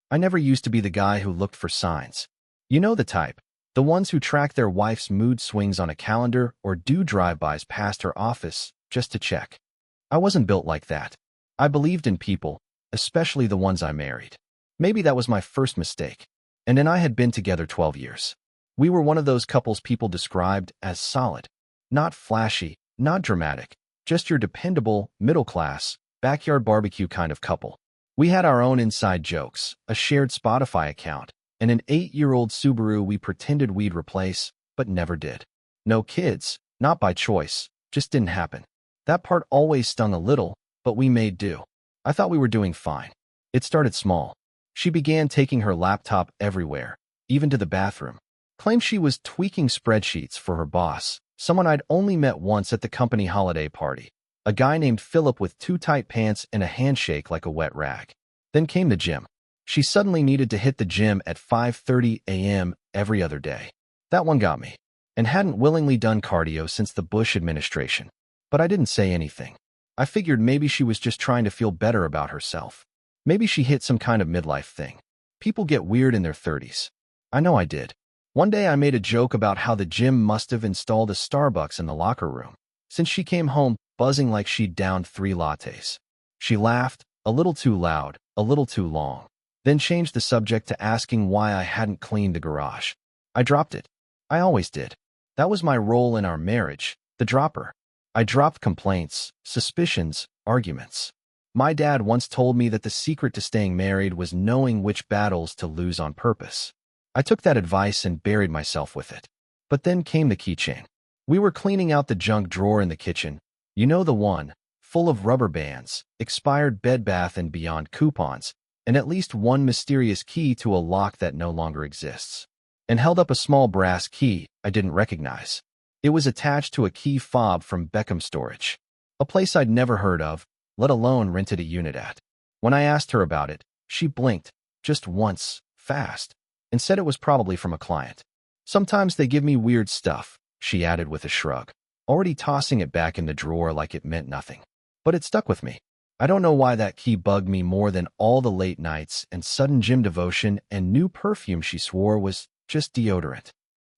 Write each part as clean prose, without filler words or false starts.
I never used to be the guy who looked for signs. You know the type. The ones who track their wife's mood swings on a calendar or do drive-bys past her office just to check. I wasn't built like that. I believed in people, especially the ones I married. Maybe that was my first mistake. And then I had been together 12 years. We were one of those couples people described as solid. Not flashy, not dramatic, just your dependable, middle-class, backyard barbecue kind of couple. We had our own inside jokes, a shared Spotify account, and an 8-year-old Subaru we pretended we'd replace, but never did. No kids, not by choice, just didn't happen. That part always stung a little, but we made do. I thought we were doing fine. It started small. She began taking her laptop everywhere, even to the bathroom. Claimed she was tweaking spreadsheets for her boss, someone I'd only met once at the company holiday party. A guy named Philip with too tight pants and a handshake like a wet rag. Then came the gym. She suddenly needed to hit the gym at 5:30 a.m. every other day. That one got me, and hadn't willingly done cardio since the Bush administration. But I didn't say anything. I figured maybe she was just trying to feel better about herself. Maybe she hit some kind of midlife thing. People get weird in their 30s. I know I did. One day I made a joke about how the gym must have installed a Starbucks in the locker room, since she came home buzzing like she'd downed 3 lattes. She laughed, a little too loud, a little too long. Then changed the subject to asking why I hadn't cleaned the garage. I dropped it. I always did. That was my role in our marriage, the dropper. I dropped complaints, suspicions, arguments. My dad once told me that the secret to staying married was knowing which battles to lose on purpose. I took that advice and buried myself with it. But then came the keychain. We were cleaning out the junk drawer in the kitchen. You know the one, full of rubber bands, expired Bed Bath & Beyond coupons, and at least one mysterious key to a lock that no longer exists. And held up a small brass key I didn't recognize. It was attached to a key fob from Beckham Storage, a place I'd never heard of, let alone rented a unit at. When I asked her about it, she blinked, just once, fast, and said it was probably from a client. Sometimes they give me weird stuff, she added with a shrug, already tossing it back in the drawer like it meant nothing. But it stuck with me. I don't know why that key bugged me more than all the late nights and sudden gym devotion and new perfume she swore was just deodorant.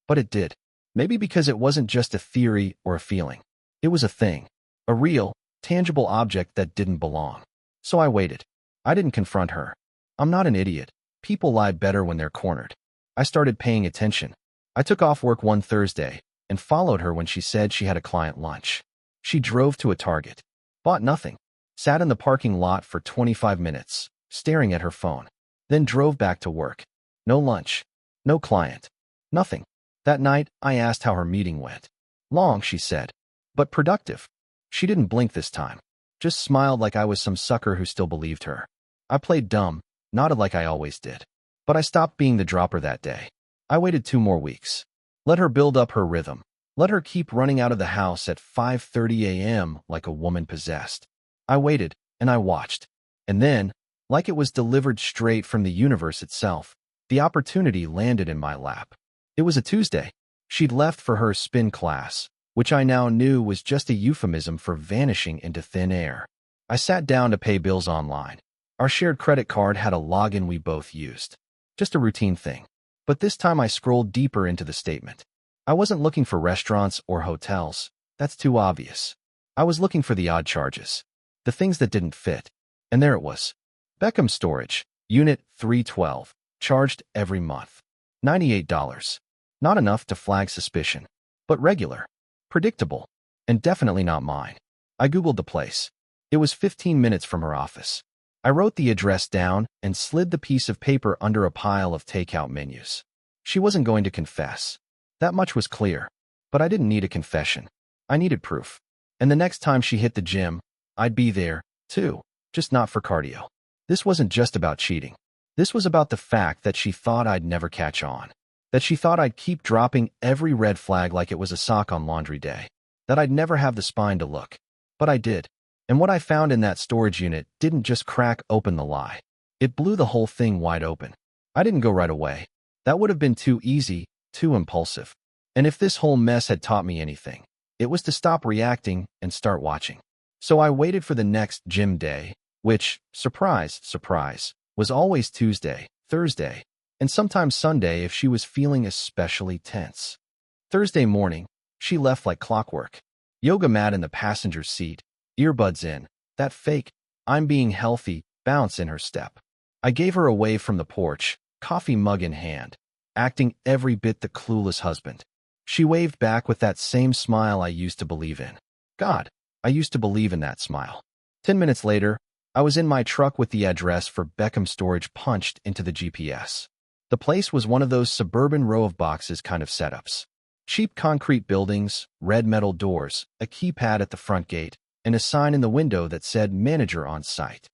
But it did. Maybe because it wasn't just a theory or a feeling. It was a thing. A real, tangible object that didn't belong. So I waited. I didn't confront her. I'm not an idiot. People lie better when they're cornered. I started paying attention. I took off work one Thursday and followed her when she said she had a client lunch. She drove to a Target. Bought nothing. Sat in the parking lot for 25 minutes, staring at her phone. Then drove back to work. No lunch. No client. Nothing. That night, I asked how her meeting went. Long, she said. But productive. She didn't blink this time. Just smiled like I was some sucker who still believed her. I played dumb, nodded like I always did. But I stopped being the dropper that day. I waited 2 more weeks. Let her build up her rhythm. Let her keep running out of the house at 5:30 a.m. like a woman possessed. I waited, and I watched. And then, like it was delivered straight from the universe itself, the opportunity landed in my lap. It was a Tuesday. She'd left for her spin class, which I now knew was just a euphemism for vanishing into thin air. I sat down to pay bills online. Our shared credit card had a login we both used. Just a routine thing. But this time I scrolled deeper into the statement. I wasn't looking for restaurants or hotels. That's too obvious. I was looking for the odd charges. The things that didn't fit. And there it was. Beckham Storage, Unit 312, charged every month. $98. Not enough to flag suspicion, but regular, predictable, and definitely not mine. I Googled the place. It was 15 minutes from her office. I wrote the address down and slid the piece of paper under a pile of takeout menus. She wasn't going to confess. That much was clear. But I didn't need a confession. I needed proof. And the next time she hit the gym, I'd be there, too, just not for cardio. This wasn't just about cheating. This was about the fact that she thought I'd never catch on. That she thought I'd keep dropping every red flag like it was a sock on laundry day. That I'd never have the spine to look. But I did. And what I found in that storage unit didn't just crack open the lie. It blew the whole thing wide open. I didn't go right away. That would have been too easy, too impulsive. And if this whole mess had taught me anything, it was to stop reacting and start watching. So I waited for the next gym day, which, surprise, surprise, was always Tuesday, Thursday, and sometimes Sunday if she was feeling especially tense. Thursday morning, she left like clockwork. Yoga mat in the passenger seat, earbuds in, that fake, I'm being healthy, bounce in her step. I gave her away from the porch, coffee mug in hand, acting every bit the clueless husband. She waved back with that same smile I used to believe in. God, I used to believe in that smile. 10 minutes later, I was in my truck with the address for Beckham storage punched into the GPS. The place was one of those suburban row of boxes kind of setups. Cheap concrete buildings, red metal doors, a keypad at the front gate, and a sign in the window that said manager on site.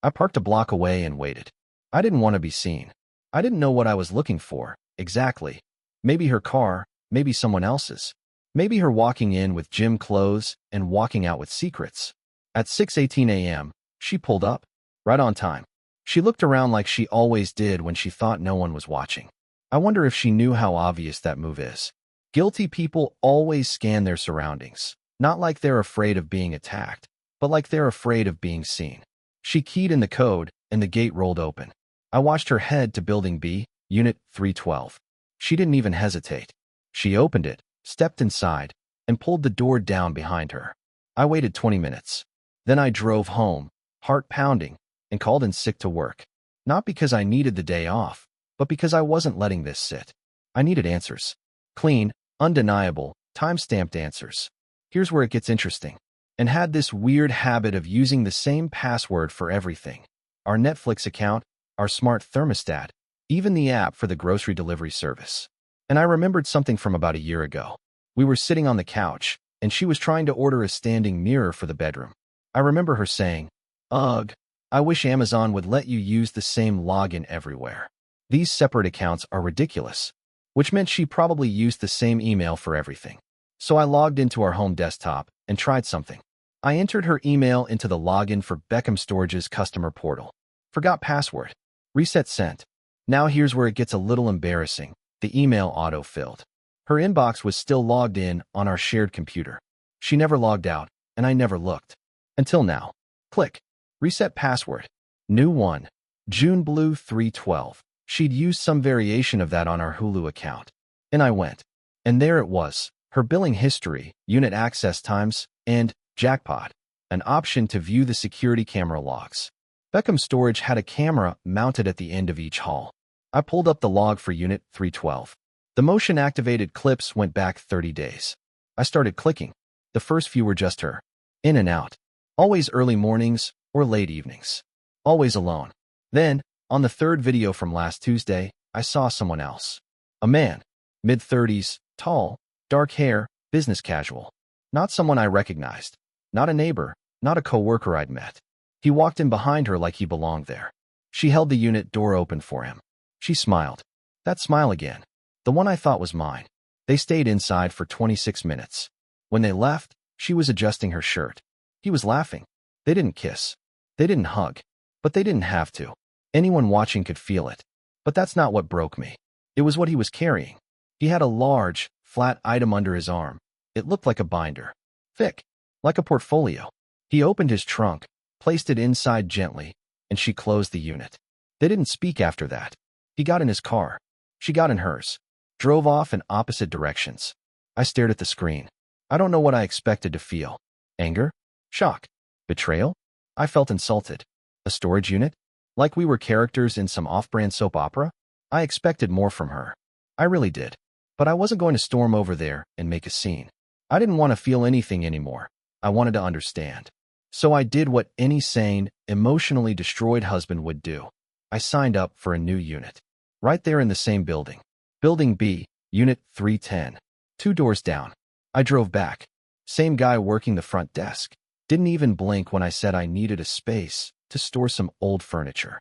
I parked a block away and waited. I didn't want to be seen. I didn't know what I was looking for, exactly. Maybe her car, maybe someone else's. Maybe her walking in with gym clothes and walking out with secrets. At 6:18 a.m., she pulled up, right on time. She looked around like she always did when she thought no one was watching. I wonder if she knew how obvious that move is. Guilty people always scan their surroundings, not like they're afraid of being attacked, but like they're afraid of being seen. She keyed in the code, and the gate rolled open. I watched her head to Building B, Unit 312. She didn't even hesitate. She opened it, stepped inside, and pulled the door down behind her. I waited 20 minutes. Then I drove home, heart pounding, and called in sick to work. Not because I needed the day off, but because I wasn't letting this sit. I needed answers. Clean, undeniable, time-stamped answers. Here's where it gets interesting. And had this weird habit of using the same password for everything. Our Netflix account, our smart thermostat, even the app for the grocery delivery service. And I remembered something from about a year ago. We were sitting on the couch, and she was trying to order a standing mirror for the bedroom. I remember her saying, "Ugh, I wish Amazon would let you use the same login everywhere. These separate accounts are ridiculous," which meant she probably used the same email for everything. So I logged into our home desktop and tried something. I entered her email into the login for Beckham Storage's customer portal. Forgot password. Reset sent. Now here's where it gets a little embarrassing. The email auto-filled. Her inbox was still logged in on our shared computer. She never logged out, and I never looked. Until now. Click. Reset password. New one. June Blue 312. She'd used some variation of that on our Hulu account. And I went. And there it was. Her billing history, unit access times, and, jackpot, an option to view the security camera logs. Beckham Storage had a camera mounted at the end of each hall. I pulled up the log for Unit 312. The motion-activated clips went back 30 days. I started clicking. The first few were just her. In and out. Always early mornings or late evenings. Always alone. Then, on the third video from last Tuesday, I saw someone else. A man. Mid-30s, tall, dark hair, business casual. Not someone I recognized. Not a neighbor. Not a coworker I'd met. He walked in behind her like he belonged there. She held the unit door open for him. She smiled. That smile again. The one I thought was mine. They stayed inside for 26 minutes. When they left, she was adjusting her shirt. He was laughing. They didn't kiss. They didn't hug. But they didn't have to. Anyone watching could feel it. But that's not what broke me. It was what he was carrying. He had a large, flat item under his arm. It looked like a binder. Thick. Like a portfolio. He opened his trunk, placed it inside gently, and she closed the unit. They didn't speak after that. He got in his car. She got in hers. Drove off in opposite directions. I stared at the screen. I don't know what I expected to feel. Anger? Shock? Betrayal? I felt insulted. A storage unit? Like we were characters in some off-brand soap opera? I expected more from her. I really did. But I wasn't going to storm over there and make a scene. I didn't want to feel anything anymore. I wanted to understand. So I did what any sane, emotionally destroyed husband would do. I signed up for a new unit. Right there in the same building. Building B, Unit 310. 2 doors down. I drove back. Same guy working the front desk. Didn't even blink when I said I needed a space to store some old furniture.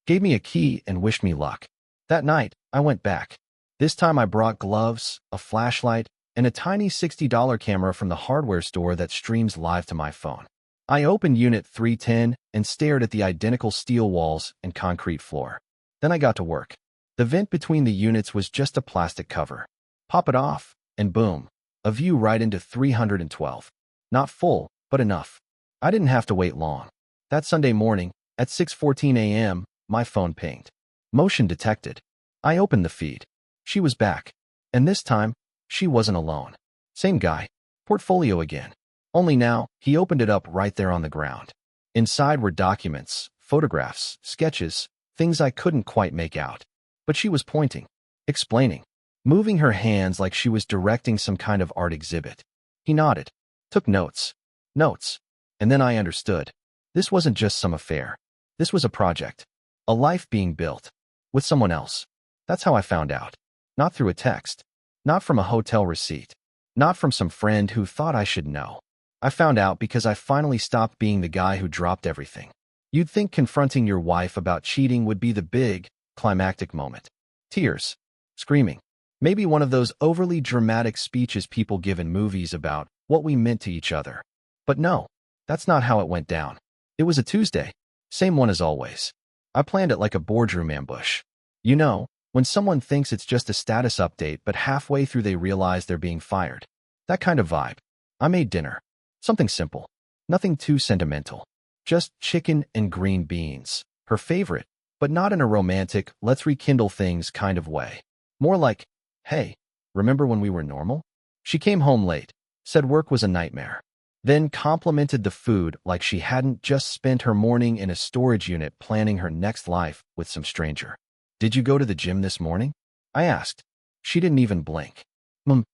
Gave me a key and wished me luck. That night, I went back. This time I brought gloves, a flashlight, and a tiny $60 camera from the hardware store that streams live to my phone. I opened Unit 310 and stared at the identical steel walls and concrete floor. Then I got to work. The vent between the units was just a plastic cover. Pop it off, and boom, a view right into 312. Not full, but enough. I didn't have to wait long. That Sunday morning, at 6:14 a.m., my phone pinged. Motion detected. I opened the feed. She was back. And this time, she wasn't alone. Same guy. Portfolio again. Only now, he opened it up right there on the ground. Inside were documents, photographs, sketches, things I couldn't quite make out. But she was pointing, explaining, moving her hands like she was directing some kind of art exhibit. He nodded, took notes. Notes. And then I understood. This wasn't just some affair. This was a project. A life being built. With someone else. That's how I found out. Not through a text. Not from a hotel receipt. Not from some friend who thought I should know. I found out because I finally stopped being the guy who dropped everything. You'd think confronting your wife about cheating would be the big, climactic moment. Tears. Screaming. Maybe one of those overly dramatic speeches people give in movies about what we meant to each other. But no, that's not how it went down. It was a Tuesday. Same one as always. I planned it like a boardroom ambush. You know, when someone thinks it's just a status update but halfway through they realize they're being fired. That kind of vibe. I made dinner. Something simple. Nothing too sentimental. Just chicken and green beans. Her favorite, but not in a romantic, let's rekindle things kind of way. More like, hey, remember when we were normal? She came home late, said work was a nightmare. Then complimented the food like she hadn't just spent her morning in a storage unit planning her next life with some stranger. Did you go to the gym this morning? I asked. She didn't even blink.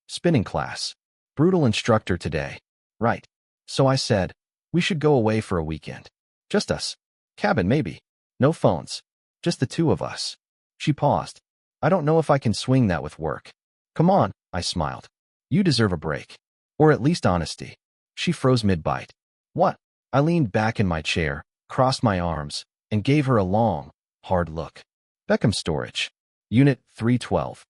Spinning class. Brutal instructor today. Right. So I said, we should go away for a weekend. Just us. Cabin maybe. No phones. Just the two of us. She paused. I don't know if I can swing that with work. Come on, I smiled. You deserve a break. Or at least honesty. She froze mid-bite. What? I leaned back in my chair, crossed my arms, and gave her a long, hard look. Beckham Storage. Unit 312.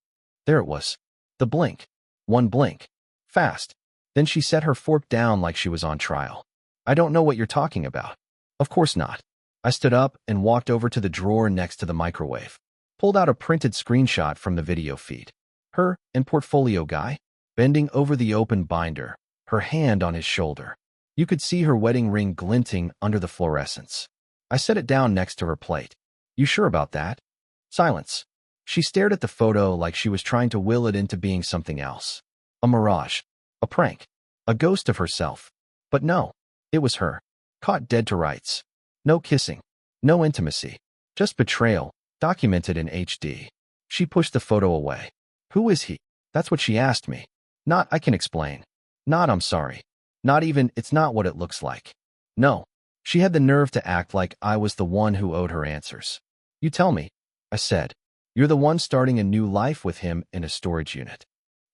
There it was. The blink. One blink. Fast. Then she set her fork down like she was on trial. I don't know what you're talking about. Of course not. I stood up and walked over to the drawer next to the microwave. Pulled out a printed screenshot from the video feed. Her and portfolio guy, bending over the open binder, her hand on his shoulder. You could see her wedding ring glinting under the fluorescence. I set it down next to her plate. You sure about that? Silence. She stared at the photo like she was trying to will it into being something else. A mirage. A prank. A ghost of herself. But no. It was her. Caught dead to rights. No kissing. No intimacy. Just betrayal, documented in HD. She pushed the photo away. Who is he? That's what she asked me. Not I can explain. Not I'm sorry. Not even it's not what it looks like. No. She had the nerve to act like I was the one who owed her answers. You tell me, I said. You're the one starting a new life with him in a storage unit.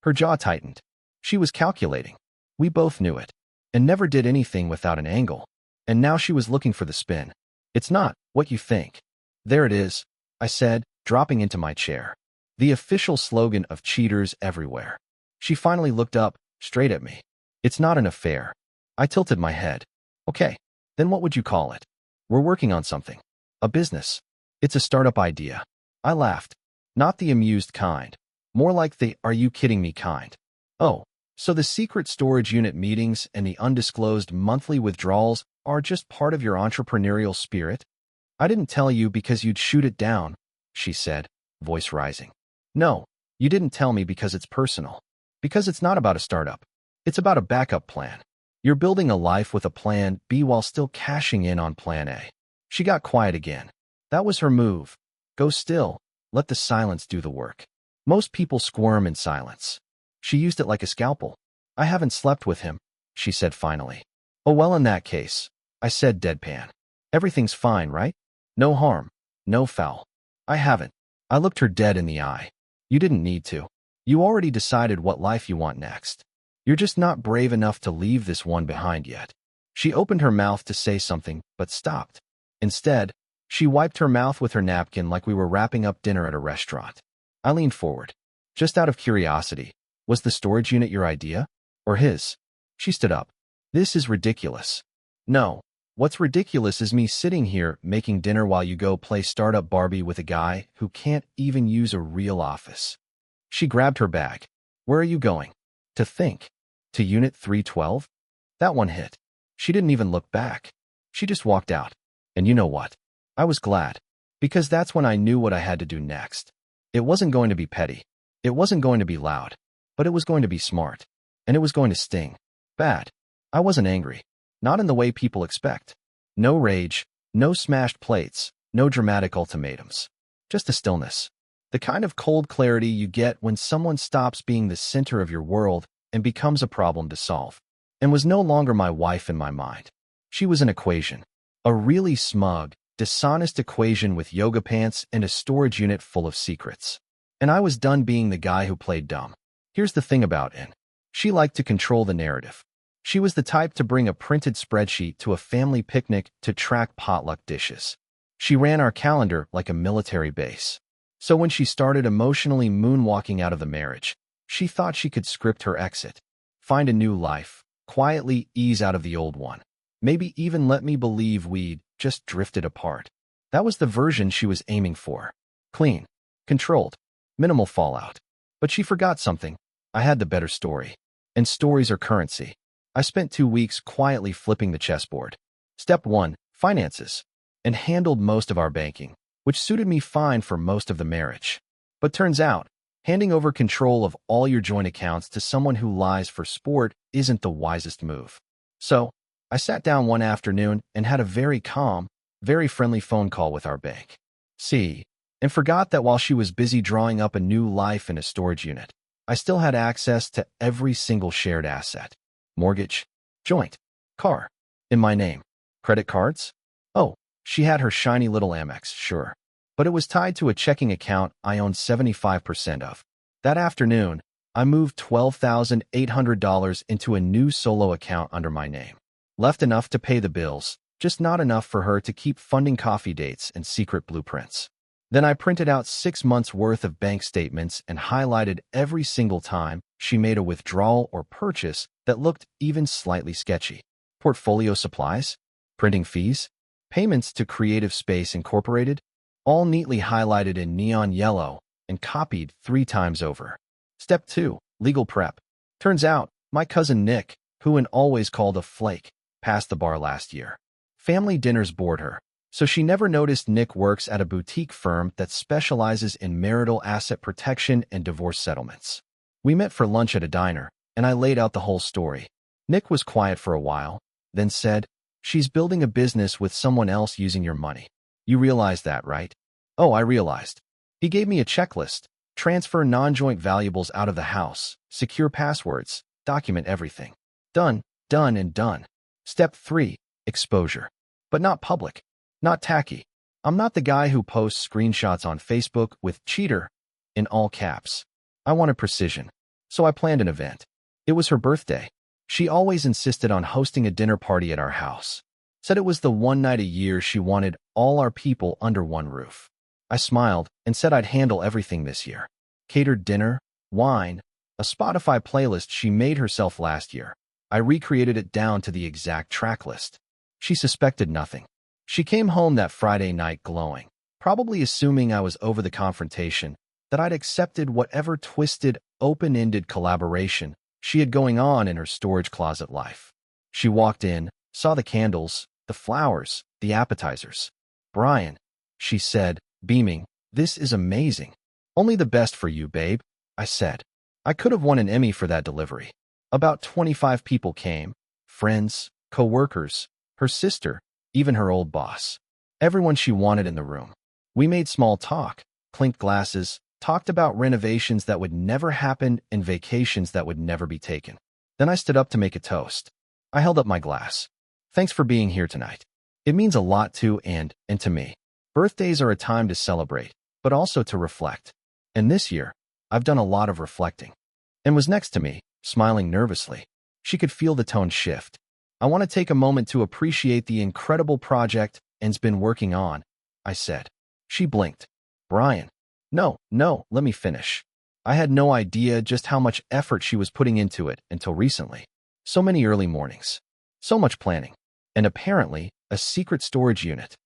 Her jaw tightened. She was calculating. We both knew it. And never did anything without an angle. And now she was looking for the spin. It's not what you think. There it is, I said, dropping into my chair. The official slogan of cheaters everywhere. She finally looked up, straight at me. It's not an affair. I tilted my head. Okay, then what would you call it? We're working on something. A business. It's a startup idea. I laughed. Not the amused kind. More like the are you kidding me kind. Oh, so the secret storage unit meetings and the undisclosed monthly withdrawals are just part of your entrepreneurial spirit? I didn't tell you because you'd shoot it down, she said, voice rising. No, you didn't tell me because it's personal. Because it's not about a startup. It's about a backup plan. You're building a life with a plan B while still cashing in on plan A. She got quiet again. That was her move. Go still. Let the silence do the work. Most people squirm in silence. She used it like a scalpel. I haven't slept with him, she said finally. Oh well, in that case, I said deadpan. Everything's fine, right? No harm. No foul. I haven't. I looked her dead in the eye. You didn't need to. You already decided what life you want next. You're just not brave enough to leave this one behind yet. She opened her mouth to say something, but stopped. Instead, she wiped her mouth with her napkin like we were wrapping up dinner at a restaurant. I leaned forward. Just out of curiosity, was the storage unit your idea? Or his? She stood up. This is ridiculous. No. What's ridiculous is me sitting here making dinner while you go play startup Barbie with a guy who can't even use a real office. She grabbed her bag. Where are you going? To think. To Unit 312? That one hit. She didn't even look back. She just walked out. And you know what? I was glad. Because that's when I knew what I had to do next. It wasn't going to be petty. It wasn't going to be loud. But it was going to be smart. And it was going to sting. Bad. I wasn't angry. Not in the way people expect. No rage, no smashed plates, no dramatic ultimatums. Just a stillness. The kind of cold clarity you get when someone stops being the center of your world and becomes a problem to solve. And was no longer my wife in my mind. She was an equation. A really smug, dishonest equation with yoga pants and a storage unit full of secrets. And I was done being the guy who played dumb. Here's the thing about Anne. She liked to control the narrative. She was the type to bring a printed spreadsheet to a family picnic to track potluck dishes. She ran our calendar like a military base. So when she started emotionally moonwalking out of the marriage, she thought she could script her exit, find a new life, quietly ease out of the old one, maybe even let me believe we'd just drifted apart. That was the version she was aiming for. Clean, controlled, minimal fallout. But she forgot something. I had the better story. And stories are currency. I spent 2 weeks quietly flipping the chessboard. Step 1, finances, and handled most of our banking, which suited me fine for most of the marriage. But turns out, handing over control of all your joint accounts to someone who lies for sport isn't the wisest move. So, I sat down one afternoon and had a very calm, very friendly phone call with our bank. And forgot that while she was busy drawing up a new life in a storage unit, I still had access to every single shared asset. Mortgage, joint, car, in my name. Credit cards? Oh, she had her shiny little Amex, sure. But it was tied to a checking account I owned 75% of. That afternoon, I moved $12,800 into a new solo account under my name. Left enough to pay the bills, just not enough for her to keep funding coffee dates and secret blueprints. Then I printed out 6 months' worth of bank statements and highlighted every single time she made a withdrawal or purchase that looked even slightly sketchy. Portfolio supplies, printing fees, payments to Creative Space Incorporated, all neatly highlighted in neon yellow and copied 3 times over. Step 2, legal prep. Turns out, my cousin Nick, who Anne always called a flake, passed the bar last year. Family dinners bored her, so she never noticed Nick works at a boutique firm that specializes in marital asset protection and divorce settlements. We met for lunch at a diner, and I laid out the whole story. Nick was quiet for a while, then said, "She's building a business with someone else using your money. You realize that, right?" Oh, I realized. He gave me a checklist. Transfer non-joint valuables out of the house, secure passwords, document everything. Done, done, and done. Step 3, exposure. But not public. Not tacky. I'm not the guy who posts screenshots on Facebook with cheater in all caps. I wanted precision. So I planned an event. It was her birthday. She always insisted on hosting a dinner party at our house. Said it was the one night a year she wanted all our people under one roof. I smiled and said I'd handle everything this year. Catered dinner, wine, a Spotify playlist she made herself last year. I recreated it down to the exact track list. She suspected nothing. She came home that Friday night glowing, probably assuming I was over the confrontation, that I'd accepted whatever twisted, open-ended collaboration she had going on in her storage closet life. She walked in, saw the candles, the flowers, the appetizers. "Bryan," she said, beaming, "this is amazing." "Only the best for you, babe," I said. I could have won an Emmy for that delivery. About 25 people came, friends, co-workers, her sister, even her old boss. Everyone she wanted in the room. We made small talk, clinked glasses, talked about renovations that would never happen and vacations that would never be taken. Then I stood up to make a toast. I held up my glass. "Thanks for being here tonight. It means a lot to and to me. Birthdays are a time to celebrate, but also to reflect. And this year, I've done a lot of reflecting." And was next to me, smiling nervously. She could feel the tone shift. "I want to take a moment to appreciate the incredible project Anne's been working on," I said. She blinked. "Bryan." No, let me finish. I had no idea just how much effort she was putting into it until recently. So many early mornings. So much planning. And apparently, a secret storage unit.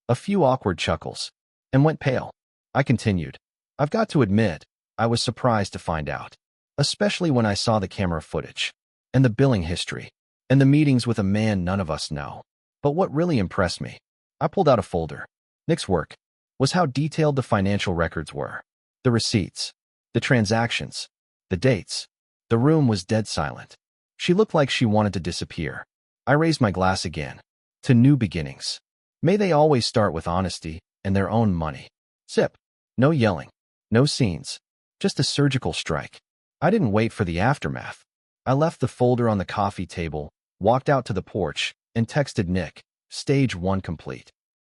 A few awkward chuckles. And went pale. I continued. "I've got to admit, I was surprised to find out. Especially when I saw the camera footage. And the billing history. And the meetings with a man none of us know. But what really impressed me, I pulled out a folder. Nick's work. was how detailed the financial records were. The receipts, the transactions, the dates. The room was dead silent. She looked like she wanted to disappear. I raised my glass again. To new beginnings. May they always start with honesty and their own money. Sip. No yelling. No scenes. Just a surgical strike. I didn't wait for the aftermath. I left the folder on the coffee table, walked out to the porch, and texted Nick, stage 1 complete.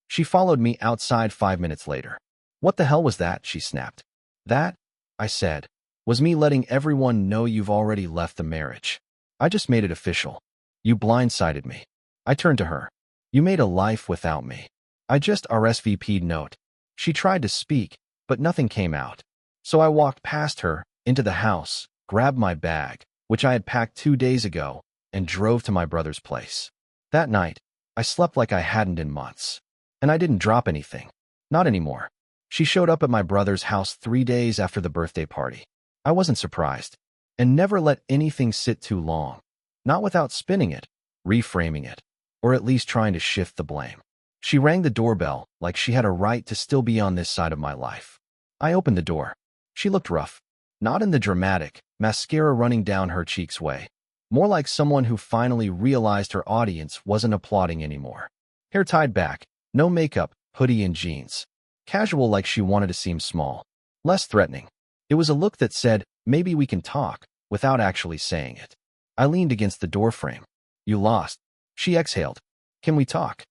She followed me outside 5 minutes later. What the hell was that? She snapped. That, I said, was me letting everyone know you've already left the marriage. I just made it official. You blindsided me. I turned to her. You made a life without me. I just RSVP'd note. She tried to speak, but nothing came out. So I walked past her, into the house, grabbed my bag, which I had packed 2 days ago, and drove to my brother's place. That night, I slept like I hadn't in months. And I didn't drop anything. Not anymore. She showed up at my brother's house 3 days after the birthday party. I wasn't surprised, and never let anything sit too long. Not without spinning it, reframing it, or at least trying to shift the blame. She rang the doorbell like she had a right to still be on this side of my life. I opened the door. She looked rough. Not in the dramatic, mascara running down her cheeks way. More like someone who finally realized her audience wasn't applauding anymore. Hair tied back, no makeup, hoodie and jeans. Casual like she wanted to seem small. Less threatening. It was a look that said, maybe we can talk, without actually saying it. I leaned against the doorframe. You lost. She exhaled. Can we talk?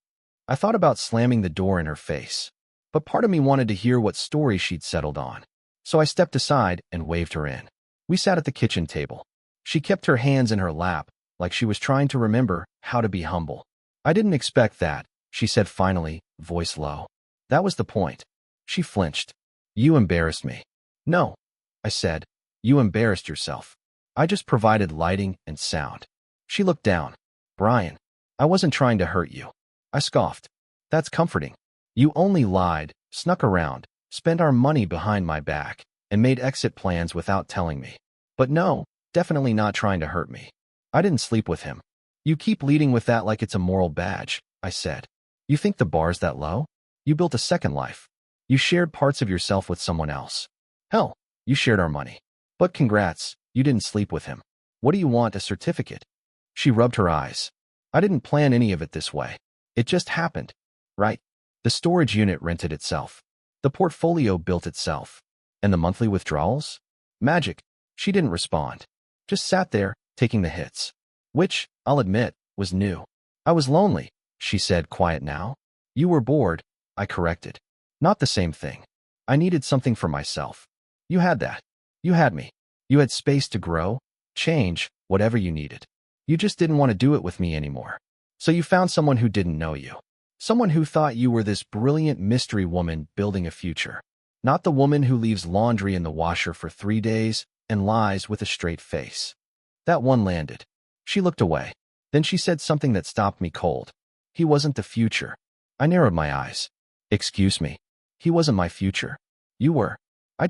I thought about slamming the door in her face. But part of me wanted to hear what story she'd settled on. So I stepped aside and waved her in. We sat at the kitchen table. She kept her hands in her lap, like she was trying to remember how to be humble. I didn't expect that, she said finally, voice low. That was the point. She flinched. You embarrassed me. No, I said. You embarrassed yourself. I just provided lighting and sound. She looked down. Bryan, I wasn't trying to hurt you. I scoffed. That's comforting. You only lied, snuck around, spent our money behind my back, and made exit plans without telling me. But no, definitely not trying to hurt me. I didn't sleep with him. You keep leading with that like it's a moral badge, I said. You think the bar's that low? You built a second life. You shared parts of yourself with someone else. Hell, you shared our money. But congrats, you didn't sleep with him. What do you want, a certificate? She rubbed her eyes. I didn't plan any of it this way. It just happened. Right? The storage unit rented itself. The portfolio built itself. And the monthly withdrawals? Magic. She didn't respond. Just sat there, taking the hits. Which, I'll admit, was new. I was lonely, she said, quiet now. You were bored, I corrected. Not the same thing. I needed something for myself. You had that. You had me. You had space to grow, change, whatever you needed. You just didn't want to do it with me anymore. So you found someone who didn't know you. Someone who thought you were this brilliant mystery woman building a future. Not the woman who leaves laundry in the washer for 3 days and lies with a straight face. That one landed. She looked away. Then she said something that stopped me cold. He wasn't the future. I narrowed my eyes. Excuse me. He wasn't my future. You were. I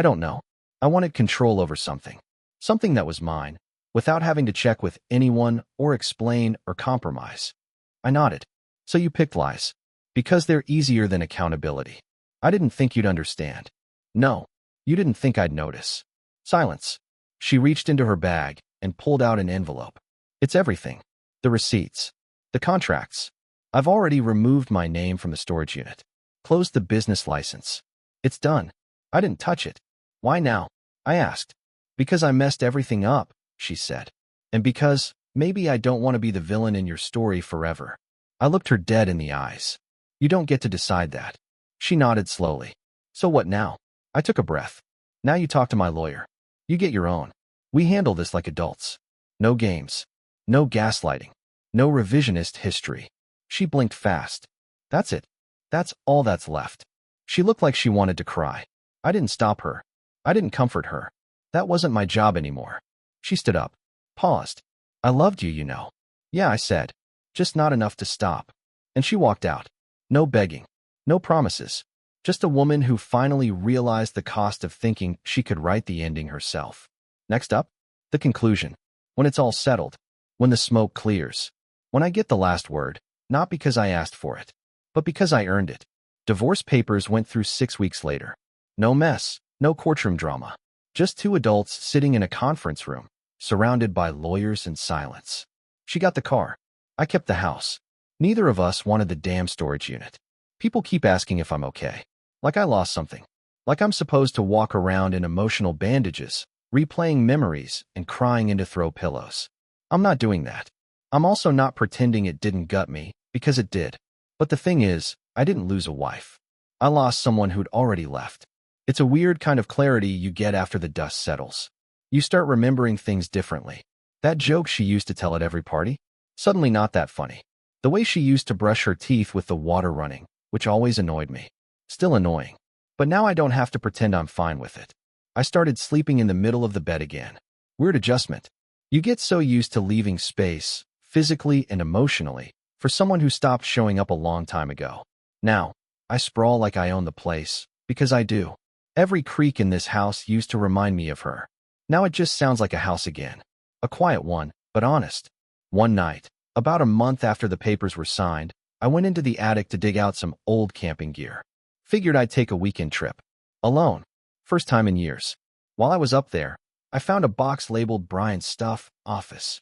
don't know. I wanted control over something. Something that was mine, without having to check with anyone or explain or compromise. I nodded. So you picked lies. Because they're easier than accountability. I didn't think you'd understand. No, you didn't think I'd notice. Silence. She reached into her bag and pulled out an envelope. It's everything. The receipts. The contracts. I've already removed my name from the storage unit. Closed the business license. It's done. I didn't touch it. Why now? I asked. Because I messed everything up, she said. And because, maybe I don't want to be the villain in your story forever. I looked her dead in the eyes. You don't get to decide that. She nodded slowly. So what now? I took a breath. Now you talk to my lawyer. You get your own. We handle this like adults. No games. No gaslighting. No revisionist history. She blinked fast. That's it. That's all that's left. She looked like she wanted to cry. I didn't stop her. I didn't comfort her. That wasn't my job anymore. She stood up. Paused. I loved you, you know. Yeah, I said. Just not enough to stop. And she walked out. No begging. No promises. Just a woman who finally realized the cost of thinking she could write the ending herself. Next up, the conclusion. When it's all settled. When the smoke clears. When I get the last word, not because I asked for it, but because I earned it. Divorce papers went through 6 weeks later. No mess, no courtroom drama. Just two adults sitting in a conference room, surrounded by lawyers and silence. She got the car. I kept the house. Neither of us wanted the damn storage unit. People keep asking if I'm okay. Like I lost something. Like I'm supposed to walk around in emotional bandages, replaying memories and crying into throw pillows. I'm not doing that. I'm also not pretending it didn't gut me, because it did. But the thing is, I didn't lose a wife. I lost someone who'd already left. It's a weird kind of clarity you get after the dust settles. You start remembering things differently. That joke she used to tell at every party? Suddenly not that funny. The way she used to brush her teeth with the water running, which always annoyed me. Still annoying. But now I don't have to pretend I'm fine with it. I started sleeping in the middle of the bed again. Weird adjustment. You get so used to leaving space, physically and emotionally, for someone who stopped showing up a long time ago. Now, I sprawl like I own the place, because I do. Every creak in this house used to remind me of her. Now it just sounds like a house again. A quiet one, but honest. One night, about a month after the papers were signed, I went into the attic to dig out some old camping gear. Figured I'd take a weekend trip. Alone. First time in years. While I was up there, I found a box labeled Bryan's Stuff, Office.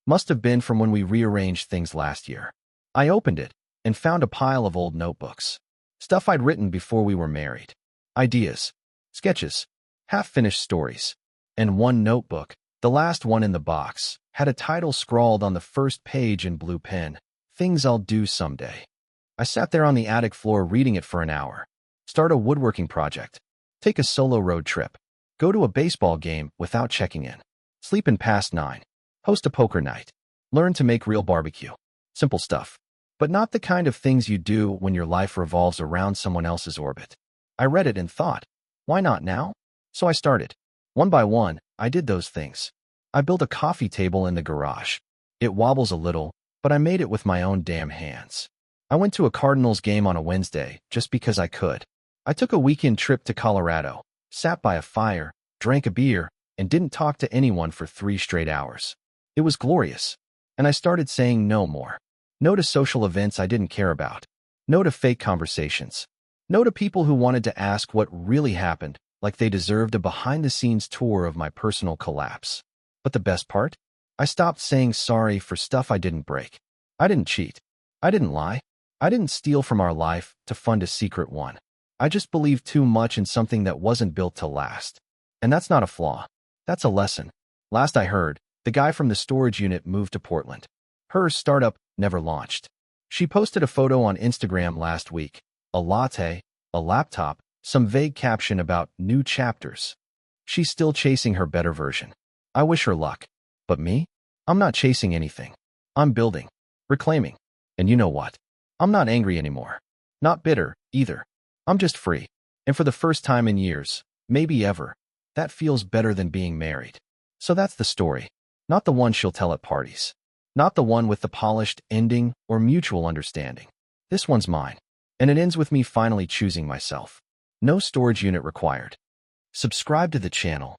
Must have been from when we rearranged things last year. I opened it and found a pile of old notebooks. Stuff I'd written before we were married. Ideas. Sketches. Half-finished stories. And one notebook, the last one in the box, had a title scrawled on the first page in blue pen. Things I'll do someday. I sat there on the attic floor reading it for an hour. Start a woodworking project. Take a solo road trip. Go to a baseball game without checking in. Sleep in past 9. Host a poker night. Learn to make real barbecue. Simple stuff. But not the kind of things you do when your life revolves around someone else's orbit. I read it and thought, why not now? So I started. One by one, I did those things. I built a coffee table in the garage. It wobbles a little, but I made it with my own damn hands. I went to a Cardinals game on a Wednesday just because I could. I took a weekend trip to Colorado, sat by a fire, drank a beer, and didn't talk to anyone for 3 straight hours. It was glorious. And I started saying no more. No to social events I didn't care about. No to fake conversations. No to people who wanted to ask what really happened, like they deserved a behind-the-scenes tour of my personal collapse. But the best part? I stopped saying sorry for stuff I didn't break. I didn't cheat. I didn't lie. I didn't steal from our life to fund a secret one. I just believed too much in something that wasn't built to last. And that's not a flaw. That's a lesson. Last I heard, the guy from the storage unit moved to Portland. Her startup never launched. She posted a photo on Instagram last week. A latte, a laptop, some vague caption about new chapters. She's still chasing her better version. I wish her luck. But me? I'm not chasing anything. I'm building. Reclaiming. And you know what? I'm not angry anymore. Not bitter, either. I'm just free. And for the first time in years, maybe ever, that feels better than being married. So that's the story. Not the one she'll tell at parties. Not the one with the polished ending or mutual understanding. This one's mine. And it ends with me finally choosing myself. No storage unit required. Subscribe to the channel